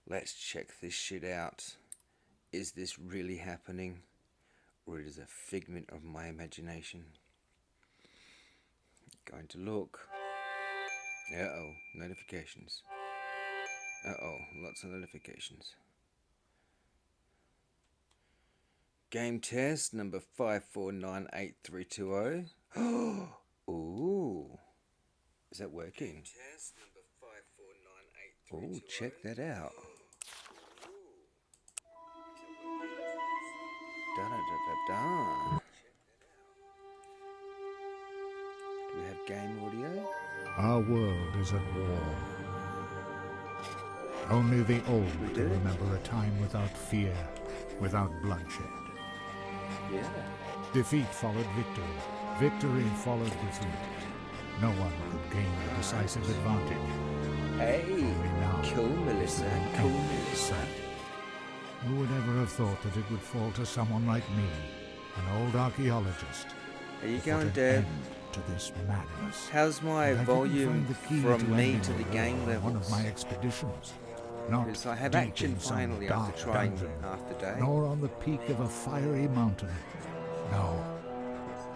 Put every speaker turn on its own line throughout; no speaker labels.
Let's check this shit out. Is this really happening? Or it is a figment of my imagination? Going to look. Uh-oh, notifications. Uh-oh, lots of notifications. Game test number 5498320. Ooh. Is that working? Oh, check that out. Da-da-da-da-da. Do we have game audio?
Our world is at war. Only the old can remember a time without fear, without bloodshed.
Yeah.
Defeat followed victory. Victory followed defeat. No one could gain the decisive advantage.
Hey, cool, Melissa. Cool, Melissa.
Who would ever have thought that it would fall to someone like me, an old archaeologist?
How you going, Dad?
To this madness.
How's my volume from me to the game levels?
One of my expeditions.
Because I have action finally after trying half the day.
Nor on the peak of a fiery mountain. No,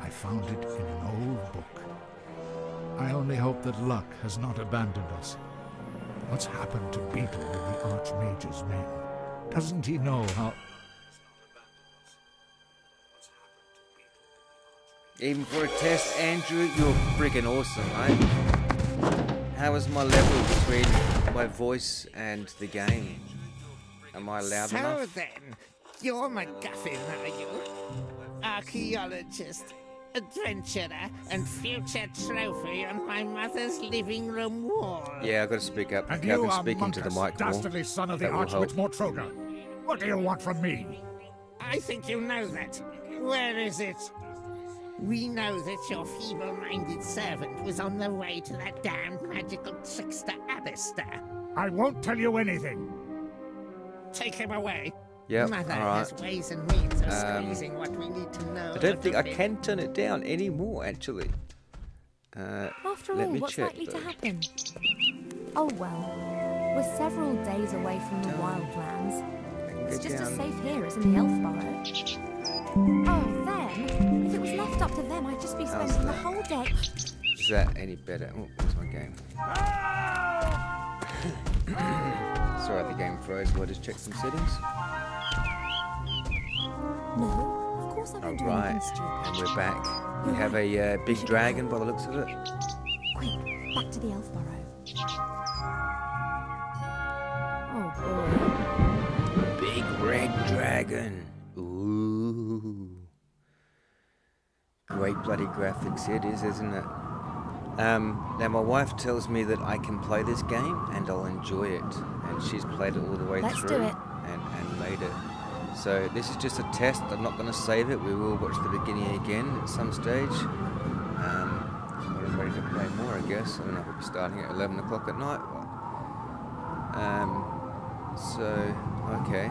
I found it in an old book. I only hope that luck has not abandoned us. What's happened to Beetle and the Archmage's men? Doesn't he know how...
Even for a test, Andrew, you're friggin' awesome, mate. How is my level between my voice and the game? Am I loud enough?
So then, you're MacGuffin, are you? Archaeologist, adventurer, and future trophy on my mother's living room wall.
Yeah, I've got to speak up.
And
I've
you
been
are
speaking to the
Monkus,
mic more.
dastardly son of the
That will help.
Archwitch Mortroga. What do you want from me?
I think you know that. Where is it? We know that your feeble-minded servant was on the way to that damned magical trickster Abister.
I won't tell you anything.
Take him away.
Yep,
Mother
alright.
has ways and means of squeezing what we need to know.
I don't think I can turn it down anymore, actually.
After
let
all,
me
what's
check,
likely to
though.
happen? Oh well, we're several days away from the wildlands. It's just as safe here as in the Elf Burrow. Oh, then, if it was left up to them, I'd just be spending the whole day...
Is that any better? Oh, where's my game? Sorry, the game froze. We'll just check some settings.
No, of course I won't do
Alright,
anything stupid.
and we're back. We
You're
have
right.
a
We
big
should go
dragon
home.
by the looks of it.
Quick, back to the Elf Burrow. Oh boy.
Big red dragon. Ooh. Great bloody graphics it is, isn't it? Now my wife tells me that I can play this game and I'll enjoy it. And she's played it all the way
Let's
through
do it.
and made it. So this is just a test. I'm not going to save it. We will watch the beginning again at some stage. When I'm ready to play more, I guess. I don't know if we'll be starting at 11 o'clock at night. Okay.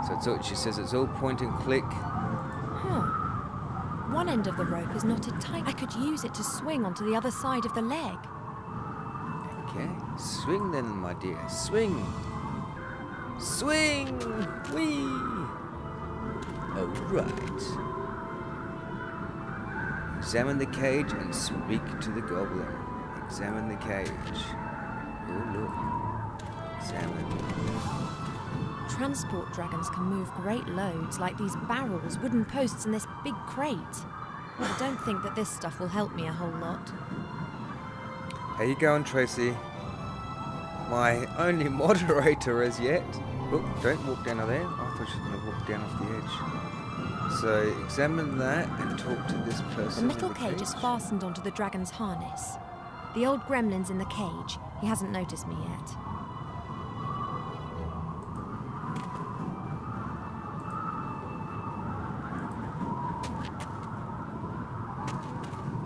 So it's all, she says it's all point and click.
Huh. One end of the rope is knotted tight. I could use it to swing onto the other side of the leg.
Okay. Swing then, my dear. Swing. Swing! Whee! Alright. Examine the cage and speak to the goblin. Examine the cage. Oh, look. Examine.
Transport dragons can move great loads, like these barrels, wooden posts, and this big crate. I don't think that this stuff will help me a whole lot.
How you going, Tracy? My only moderator as yet. Oh, don't walk down there. I thought she was going to walk down off the edge. So, examine that and talk to this
The
person.
metal cage is fastened onto the dragon's harness. The old gremlin's in the cage. He hasn't noticed me yet.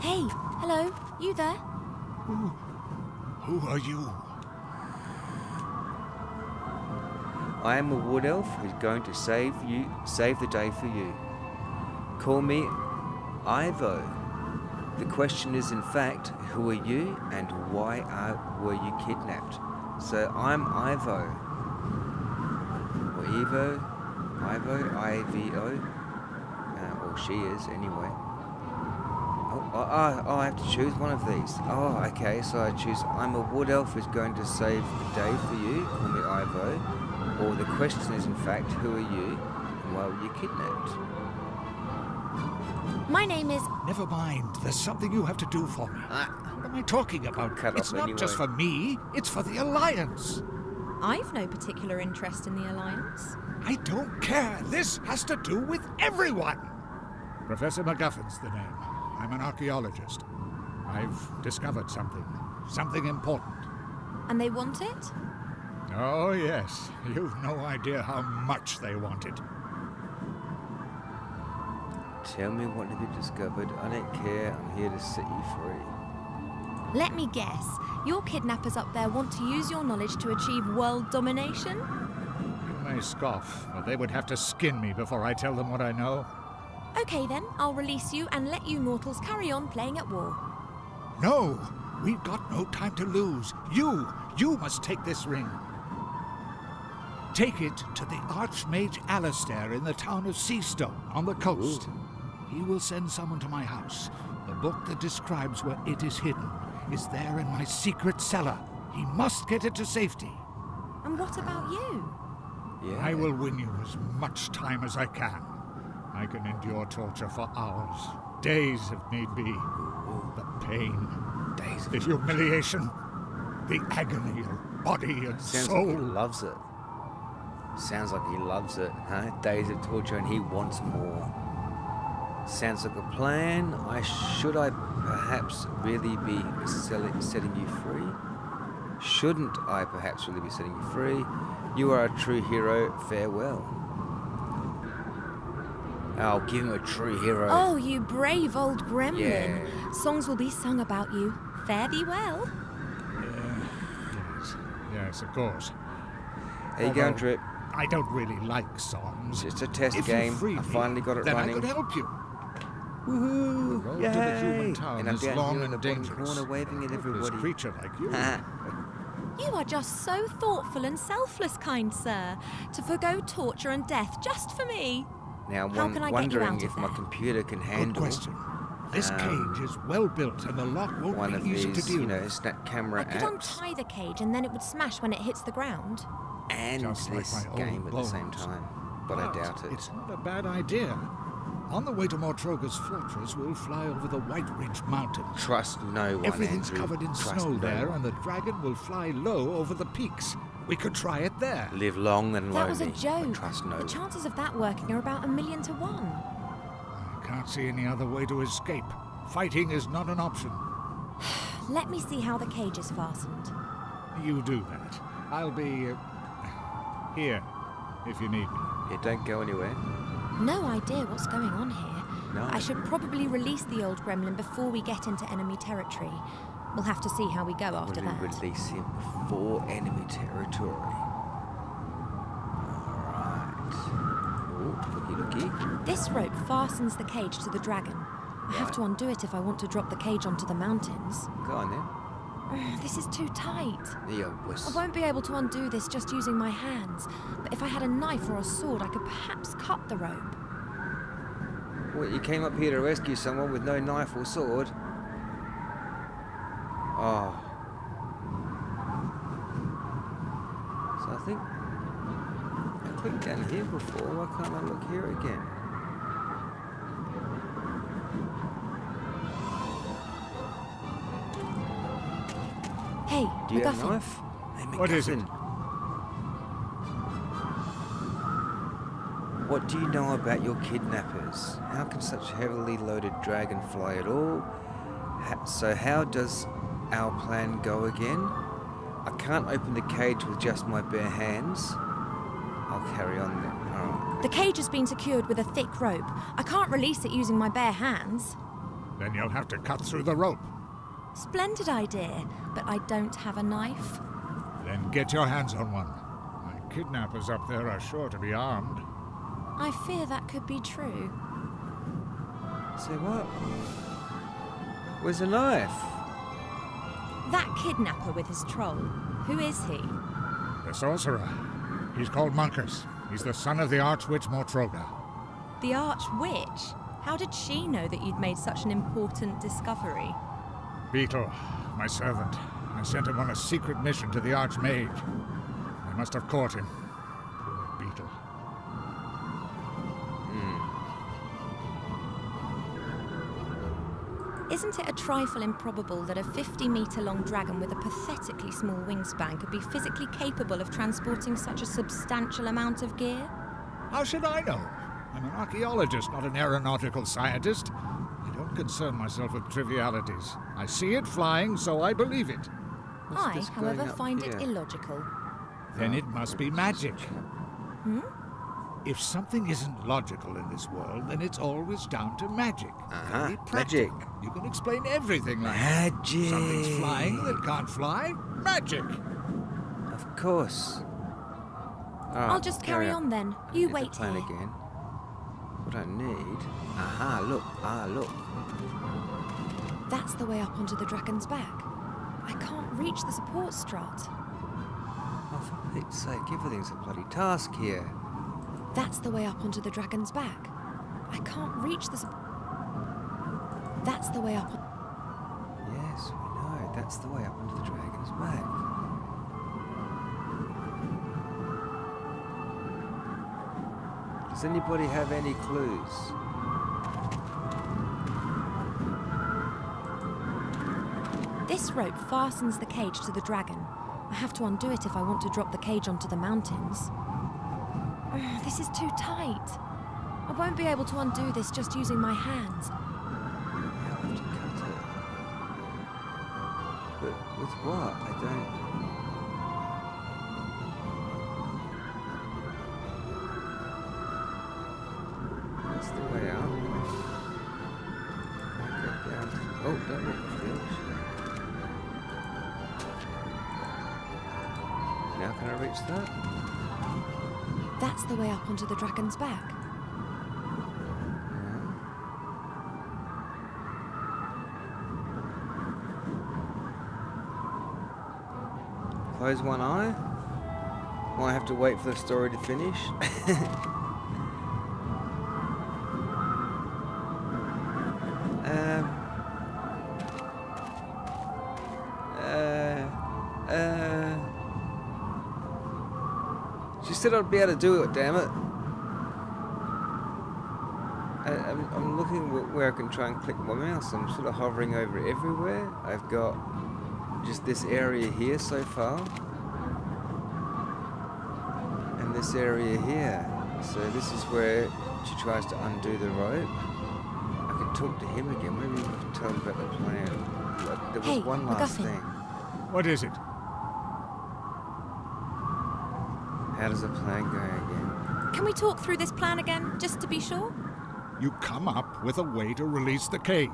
Hey, hello, you there?
Who are you?
I am a wood elf who's going to save the day for you. Call me Ivo. The question is, in fact, who are you and why were you kidnapped? So I'm Ivo. Or Evo. Ivo. I-V-O. Or she is, anyway. Oh, I have to choose one of these. Oh, okay, so I choose I'm a wood elf who's going to save the day for you. Call me Ivo. Or the question is, in fact, who are you? And why were you kidnapped?
My name is...
Never mind. There's something you have to do for me. What am I talking about?
Cut
It's
off
not
anyway.
just for me. It's for the Alliance.
I've no particular interest in the Alliance.
I don't care. This has to do with everyone. Professor MacGuffin's the name. I'm an archaeologist. I've discovered something. Something important.
And they want it?
Oh, yes. You've no idea how much they want it.
Tell me what have you discovered. I don't care. I'm here to set you free.
Let me guess. Your kidnappers up there want to use your knowledge to achieve world domination?
You may scoff, but they would have to skin me before I tell them what I know.
Okay then, I'll release you and let you mortals carry on playing at war.
No! We've got no time to lose. You must take this ring. Take it to the Archmage Alistair in the town of Seastone on the coast. He will send someone to my house. The book that describes where it is hidden is there in my secret cellar. He must get it to safety.
And what about you?
Yeah.
I will win you as much time as I can. I can endure torture for hours, days if need be. The pain,
Days of
the humiliation, the agony of body and
Sounds
soul.
like he loves it. Sounds like he loves it, huh? Days of torture and he wants more. Sounds like a plan. Should I perhaps really be setting you free? Shouldn't I perhaps really be setting you free? You are a true hero. Farewell. I'll give him a true hero.
Oh, you brave old gremlin.
Yeah.
Songs will be sung about you. Fare thee well.
Yes, of course.
How you going,
Although
Drip?
I don't really like songs.
Just a test
If
game.
you free
I
me,
finally got it
then
running.
I could help you.
Woohoo!
The road to the human
Yay!
town
And I'm
is
down
long
here in the
and
bottom
dangerous.
corner waving at
This
everybody.
creature like you.
You are just so thoughtful and selfless, kind sir, to forgo torture and death just for me.
Now
How
I'm
can I get you
wondering
out of
if my
there?
computer can
Good
handle
question. This cage is well built and the lock
one
won't
of
be easy to
these,
deal
you know,
with.
snap camera
I could
apps
untie the cage and then it would smash when it hits the ground.
and
Just like
this
my old
game at the same
bones.
time, but I doubt it.
It's not a bad idea. On the way to Mortroga's fortress, we'll fly over the White Ridge Mountains.
Trust no one,
Everything's
Andrew.
covered in
Trust
snow
no
there,
one.
and the dragon will fly low over the peaks. We could try it there.
Live long and
That
lonely,
was a
but
joke.
trust no
The
one.
chances of that working are about 1,000,000 to 1.
I can't see any other way to escape. Fighting is not an option.
Let me see how the cage is fastened.
You do that. I'll be here if you need me.
Yeah, don't go anywhere.
No idea what's going on here.
No.
I should probably release the old gremlin before we get into enemy territory. We'll have to see how we go after
Will you
that.
release him before enemy territory? Alright. Oh, looky.
This rope fastens the cage to the dragon. I have to undo it if I want to drop the cage onto the mountains.
Go on then.
This is too tight.
You
I
wuss.
won't be able to undo this just using my hands. But if I had a knife or a sword, I could perhaps cut the rope.
What, you came up here to rescue someone with no knife or sword? Oh. So I think I clicked down here before. Why can't I look here again?
Hey,
Do you have a
MacGuffin.
knife? Hey,
What is it?
MacGuffin. What do you know about your kidnappers? How can such a heavily loaded dragon fly at all? So how does our plan go again? I can't open the cage with just my bare hands. I'll carry on then. Alright.
The cage has been secured with a thick rope. I can't release it using my bare hands.
Then you'll have to cut through the rope.
Splendid idea, but I don't have a knife.
Then get your hands on one. My kidnappers up there are sure to be armed.
I fear that could be true.
Say what? Where's the knife?
That kidnapper with his troll. Who is he?
The sorcerer. He's called Monkers. He's the son of the Archwitch Mortroga.
The Archwitch? How did she know that you'd made such an important discovery?
Beetle, my servant. I sent him on a secret mission to the Archmage. I must have caught him. Poor Beetle.
Isn't it a trifle improbable that a 50-metre-long dragon with a pathetically small wingspan could be physically capable of transporting such a substantial amount of gear?
How should I know? I'm an archaeologist, not an aeronautical scientist. I don't concern myself with trivialities. I see it flying, so I believe it.
What's
I,
this
however,
going up
find it
here?
illogical.
Then it must be magic.
Hmm?
If something isn't logical in this world, then it's always down to magic.
Uh-huh,
Very practical.
magic.
You can explain everything like
Magic.
something's flying that can't fly. Magic.
Of course. Alright,
I'll just carry on then.
I
You
get the
wait
plan
here.
again. What I need... Aha, look. Ah, look.
That's the way up onto the dragon's back. I can't reach the support strut.
Oh, for Pete's sake, everything's a bloody task here.
That's the way up onto the dragon's back. I can't reach the That's the way up on...
Yes, we know. That's the way up onto the dragon's back. Does anybody have any clues?
This rope fastens the cage to the dragon. I have to undo it if I want to drop the cage onto the mountains. Ugh, this is too tight. I won't be able to undo this just using my hands.
You have to cut it. But with what? I don't... That's the way out. Can't get down to... Oh, don't walk off the edge. Now can I reach that?
That's the way up onto the dragon's back.
Close one eye. Might have to wait for the story to finish. She said I'd be able to do it, damn it. I'm looking where I can try and click my mouse. I'm sort of hovering over it everywhere. I've got just this area here so far. And this area here. So this is where she tries to undo the rope. I can talk to him again. Maybe we can tell him about the plan. But there was
Hey,
one last
MacGuffin.
thing.
What is it?
How does the plan go again?
Can we talk through this plan again, just to be sure?
You come up with a way to release the cage.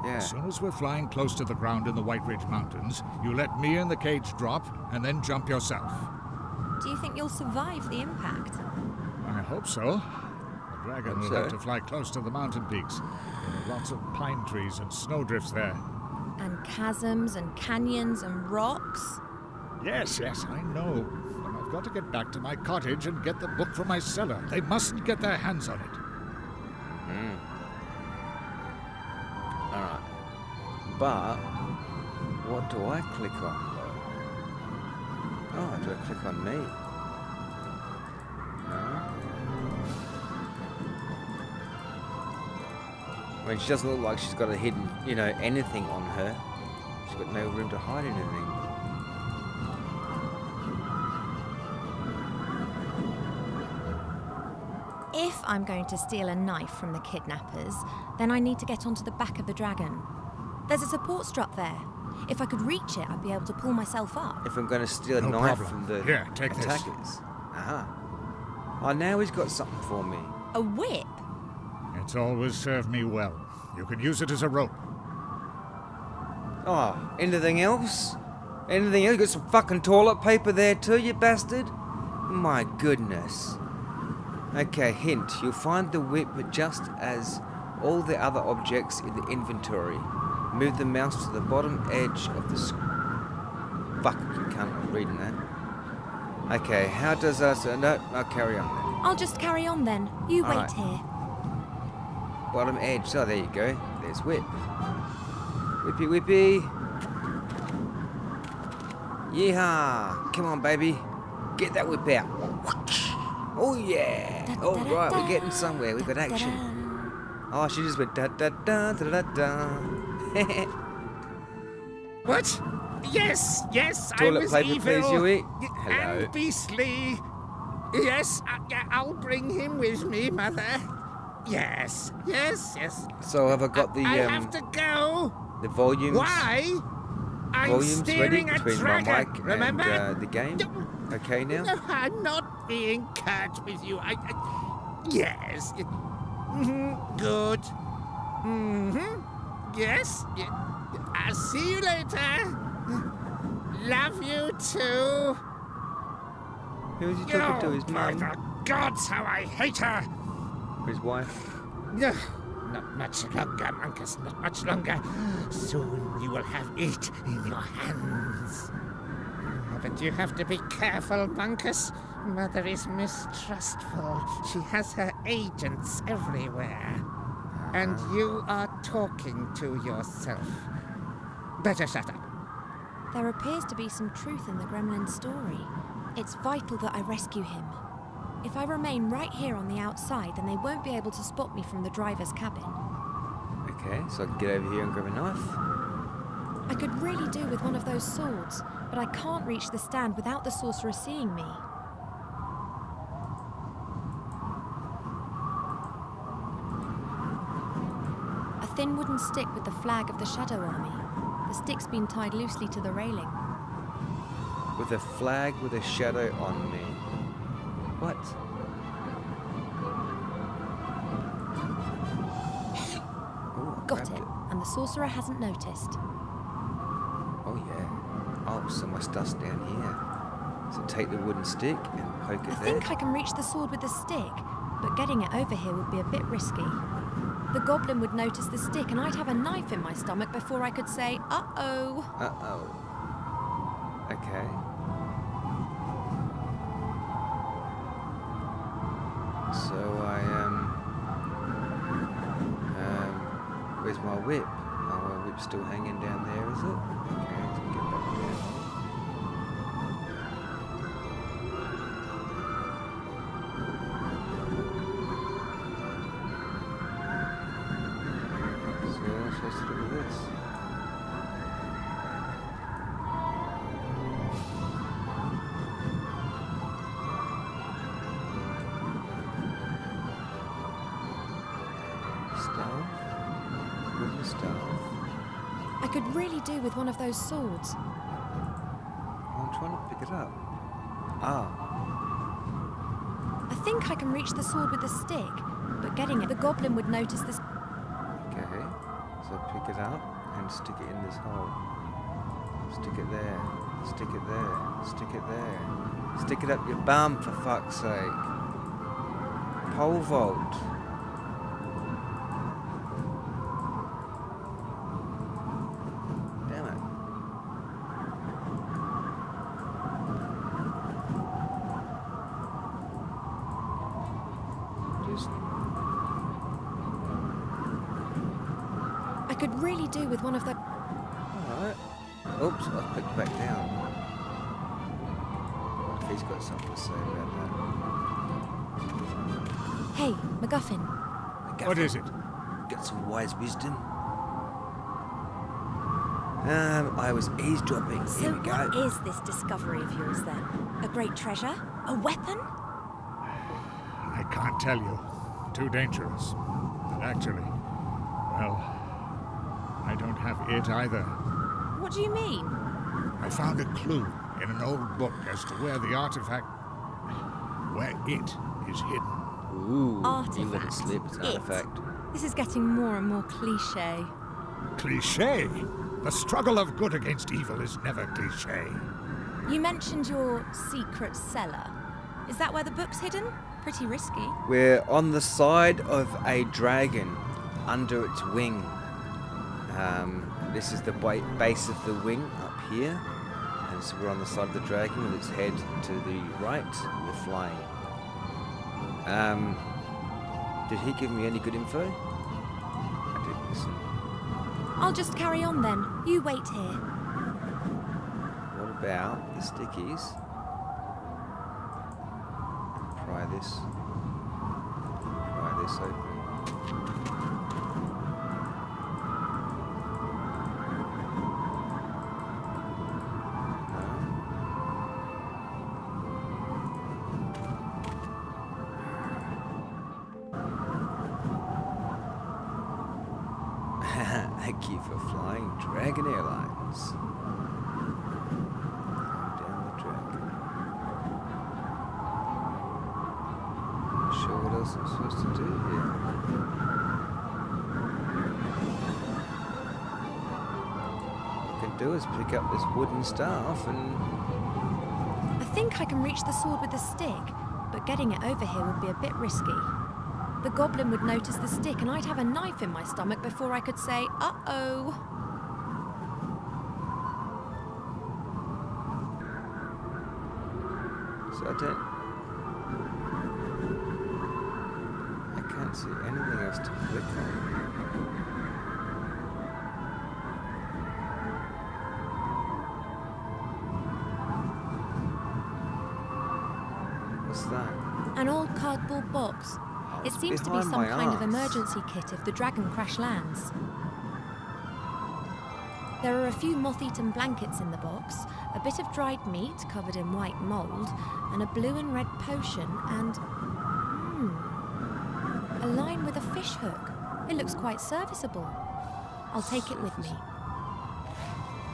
Yeah.
As soon as we're flying close to the ground in the White Ridge Mountains, you let me and the cage drop, and then jump yourself.
Do you think you'll survive the impact?
I hope so. The dragon
Hope
will
so.
have to fly close to the mountain peaks. There are lots of pine trees and snowdrifts there.
And chasms and canyons and rocks?
Yes, I know. But I've got to get back to my cottage and get the book from my cellar. They mustn't get their hands on it.
Alright. But, what do I click on? Oh, do I click on me? No. I mean, she doesn't look like she's got a hidden, anything on her. She's got no room to hide anything.
If I'm going to steal a knife from the kidnappers, then I need to get onto the back of the dragon. There's a support strut there. If I could reach it, I'd be able to pull myself up.
If I'm going to steal a
No
knife
problem.
from the
Here, take this.
attackers. Oh, now he's got something for me.
A whip?
It's always served me well. You can use it as a rope.
Oh, anything else? Anything else? You got some fucking toilet paper there too, you bastard? My goodness. Okay, hint. You'll find the whip just as all the other objects in the inventory. Move the mouse to the bottom edge of the Fuck, you can't. I'm reading that. Okay, how does us... no, I'll carry on then.
I'll just carry on then. You wait
Alright.
here.
Bottom edge. So there you go. There's Whip. Whippy whippy. Yeehaw. Come on, baby. Get that whip out. Oh, yeah. All right, we're getting somewhere. We've got action. Oh, she just went da-da-da-da-da-da.
What? Yes, yes, I
Toilet
was
paper,
evil.
please, Huey.
Y-
Hello.
And beastly. Yes, I'll bring him with me, Mother. Yes, yes, yes.
So have I got the
I have to go.
the volumes?
Why? I'm
Volumes ready
steering a
between my
dragon,
mic
remember?
and the game. Okay now.
No, I'm not being curt with you. Yes. Good. Yes. I'll see you later. Love you too.
Who was he talking to? His
by
mum?
the gods, how I hate her.
Or his wife?
No, not much longer, Monkus, not much longer. Soon you will have it in your hands. But you have to be careful, Monkus. Mother is mistrustful. She has her agents everywhere. And you are talking to yourself. Better shut up.
There appears to be some truth in the gremlin story. It's vital that I rescue him. If I remain right here on the outside, then they won't be able to spot me from the driver's cabin.
Okay, so I can get over here and grab a knife.
I could really do with one of those swords, but I can't reach the stand without the sorcerer seeing me. A thin wooden stick with the flag of the Shadow Army. The stick's been tied loosely to the railing.
With a flag with a shadow on me. What? Oh, I
Got
grabbed
it, and the sorcerer hasn't noticed.
Oh yeah. Oh, so my stuff's down here. So take the wooden stick and poke it
I
there.
think I can reach the sword with the stick, but getting it over here would be a bit risky. The goblin would notice the stick and I'd have a knife in my stomach before I could say, uh-oh.
Uh-oh. Okay. So where's my whip? Oh, my whip's still hanging down there, is it? Okay, let's get back down. So I'm supposed to do this.
I could really do with one of those swords.
I'm trying to pick it up. Ah,
I think I can reach the sword with the stick, but getting it, the goblin would notice this.
okay. So pick it up and stick it in this hole. Stick it there. Stick it there. Stick it there. Stick it up your bum, for fuck's sake. Pole vault. Damn it. Just
I could really do with one of the.
alright. Oops, I clicked back down. What if he's got something to say about
Hey, MacGuffin.
that?
What is it?
Got some wise wisdom. I was eavesdropping.
So
Here we go.
what is this discovery of yours then? A great treasure? A weapon?
I can't tell you. Too dangerous. But actually, well, I don't have it either.
What do you mean?
I found a clue in an old book as to where the artifact... where it is hidden.
Ooh, you let it
Artifact.
slip. It's an
It.
artifact.
This is getting more and more cliché.
Cliché? The struggle of good against evil is never cliché.
You mentioned your secret cellar. Is that where the book's hidden? Pretty risky.
We're on the side of a dragon, under its wing. This is the base of the wing up here. And so we're on the side of the dragon with its head to the right. We're flying. Did he give me any good info? I did listen.
I'll just carry on then. You wait here.
What about the stickies? Pry this open. Thank you for flying Dragon Airlines. Down the dragon. Not sure what else I'm supposed to do here. All I can do is pick up this wooden staff and...
I think I can reach the sword with the stick, but getting it over here would be a bit risky. The goblin would notice the stick and I'd have a knife in my stomach before I could say, uh-oh.
So I can't see anything else to click on. What's that?
An old cardboard box. It seems to be
behind
some
my
kind of
arse.
emergency kit if the dragon crash lands. There are a few moth-eaten blankets in the box, a bit of dried meat covered in white mould, and a blue and red potion, and... a line with a fish hook. It looks quite serviceable. I'll take it with me.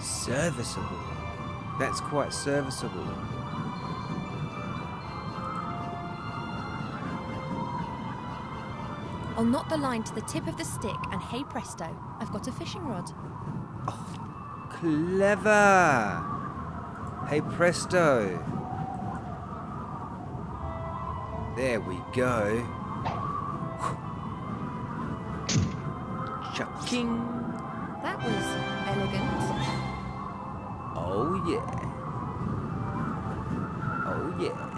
Serviceable. That's quite serviceable.
I'll knot the line to the tip of the stick, and hey presto, I've got a fishing rod.
Clever! Hey presto! There we go. Chucking!
That was elegant.
Oh yeah. Oh yeah.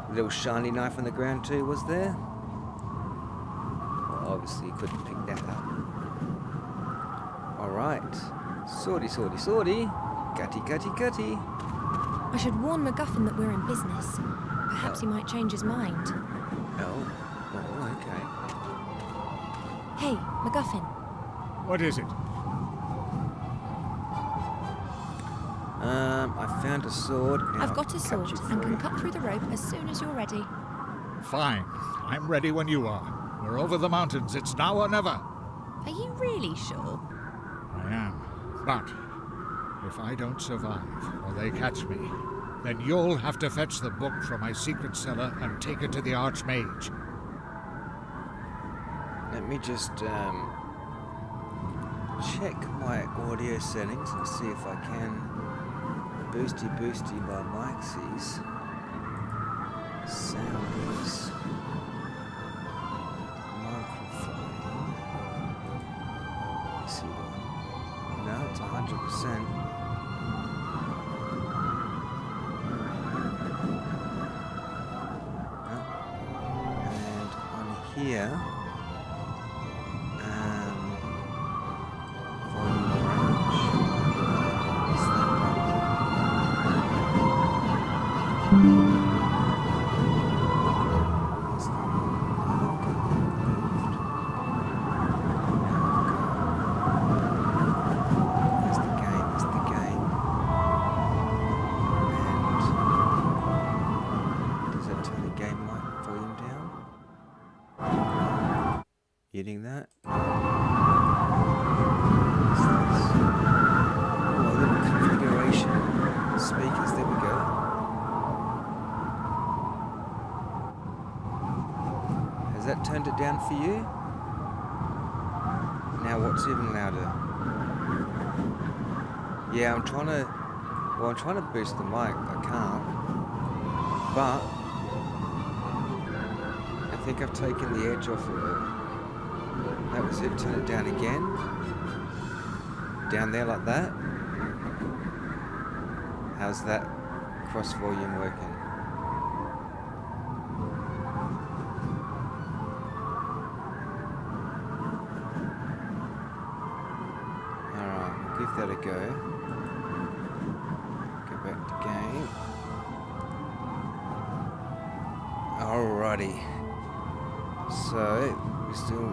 Little shiny knife on the ground too, was there? Well, obviously you couldn't pick that up. Alright. Swordy, swordy, swordy. Gutty, gutty, gutty.
I should warn MacGuffin that we're in business. Perhaps he might change his mind.
Oh, okay.
Hey, MacGuffin.
What is it?
I found a sword. Now
I've got a
I'll cut
sword
you
and
free.
can cut through the rope as soon as you're ready.
Fine. I'm ready when you are. We're over the mountains. It's now or never.
Are you really sure?
I am. But if I don't survive or they catch me, then you'll have to fetch the book from my secret cellar and take it to the Archmage.
Let me just check my audio settings and see if I can boosty my mixies. Sounds. Microphone. Let's see what. No, it's 100%. No. And on here. Getting that? What's this? Oh, a little configuration. Speakers, there we go. Has that turned it down for you? Now what's even louder? Yeah, I'm trying to boost the mic. I can't. But I think I've taken the edge off of it. That was it. Turn it down again. Down there like that. How's that cross volume working? Alright, we'll give that a go. Go back to game. Alrighty. So, we still,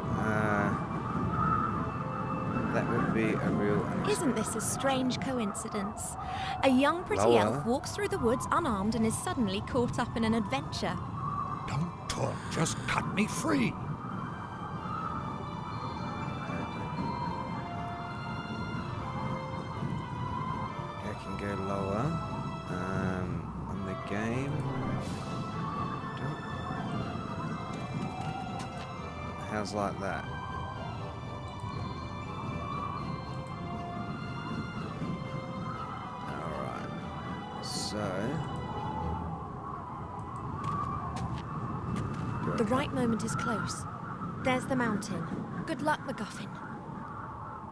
that would be a real
Isn't this a strange coincidence? A young pretty
Lower.
elf walks through the woods unarmed and is suddenly caught up in an adventure.
Don't talk, just cut me free.
I can go lower on the game. How's like that? Alright. So
The right moment is close. There's the mountain. Good luck, MacGuffin.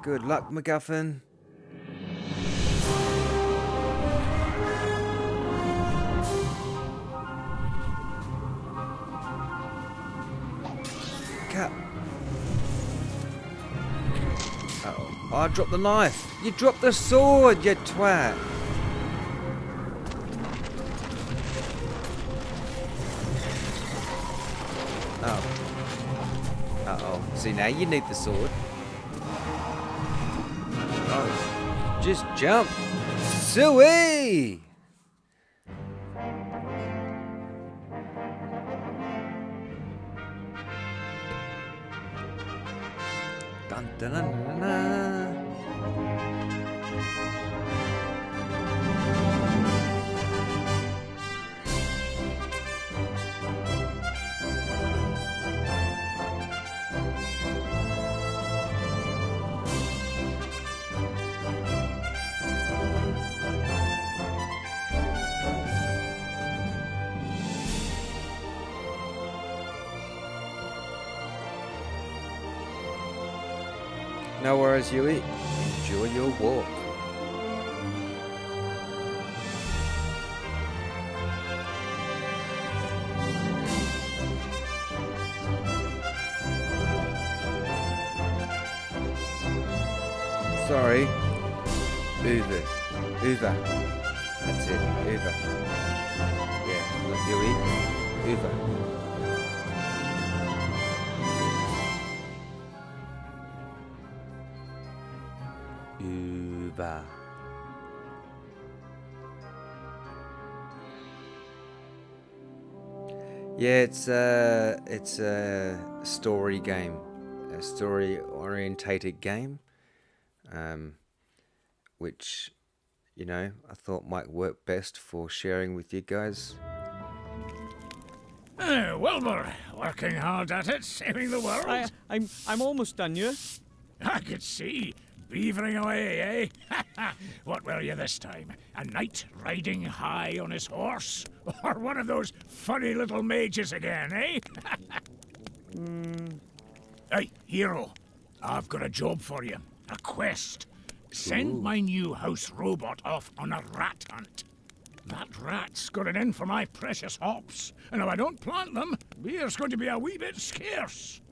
good luck, MacGuffin. Cut. Uh-oh. Oh, I dropped the knife. You dropped the sword, you twat. Oh. Uh-oh. See, now you need the sword. Oh. Just jump. Suey! Dun, dun, dun, dun, dun. No worries, Yui. Enjoy your walk. Sorry. Uva. Uva. That's it. Uva. Yeah, look, Yui. Uva. Uva. Yeah, it's a story game, a story-orientated game, which, you know, I thought might work best for sharing with you guys.
Wilbur, working hard at it, saving the world.
I'm almost done, you.
I could see. Beavering away, eh? What were you this time? A knight riding high on his horse? Or one of those funny little mages again, eh? Hey, hero. I've got a job for you. A quest. Send my new house robot off on a rat hunt. That rat's got it in for my precious hops. And if I don't plant them, beer's going to be a wee bit scarce.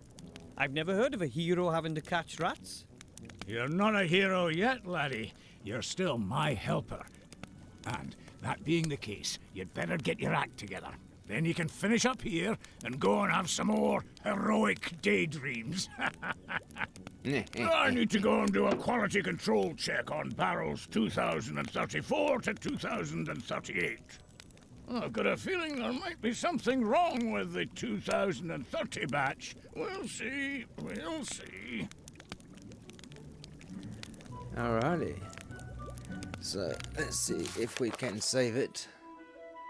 I've never heard of a hero having to catch rats.
You're not a hero yet, laddie. You're still my helper. And that being the case, you'd better get your act together. Then you can finish up here and go and have some more heroic daydreams. I need to go and do a quality control check on barrels 2034 to 2038. I've got a feeling there might be something wrong with the 2030 batch. We'll see. We'll see.
Alrighty. So, let's see if we can save it.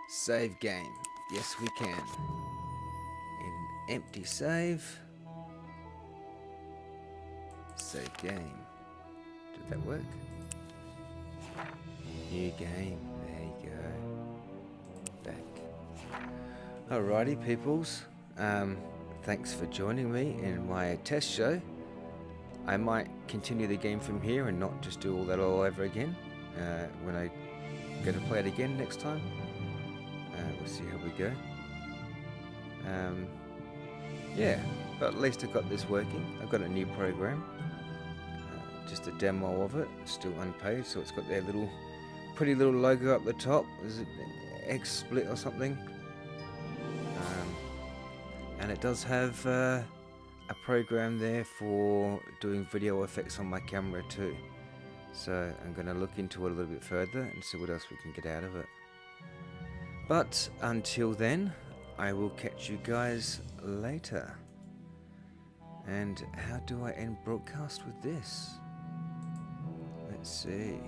Save game. Yes, we can. In empty save. Save game. Did that work? New game. There you go. Back. Alrighty, peoples. Thanks for joining me in my test show. I might continue the game from here and not just do all that all over again when I going to play it again next time. We'll see how we go. Yeah, but at least I've got this working. I've got a new program. Just a demo of it, still unpaid, so it's got their little pretty little logo up the top. Is it XSplit or something? And it does have a program there for doing video effects on my camera too. So I'm going to look into it a little bit further and see what else we can get out of it. But until then, I will catch you guys later. And how do I end broadcast with this? Let's see.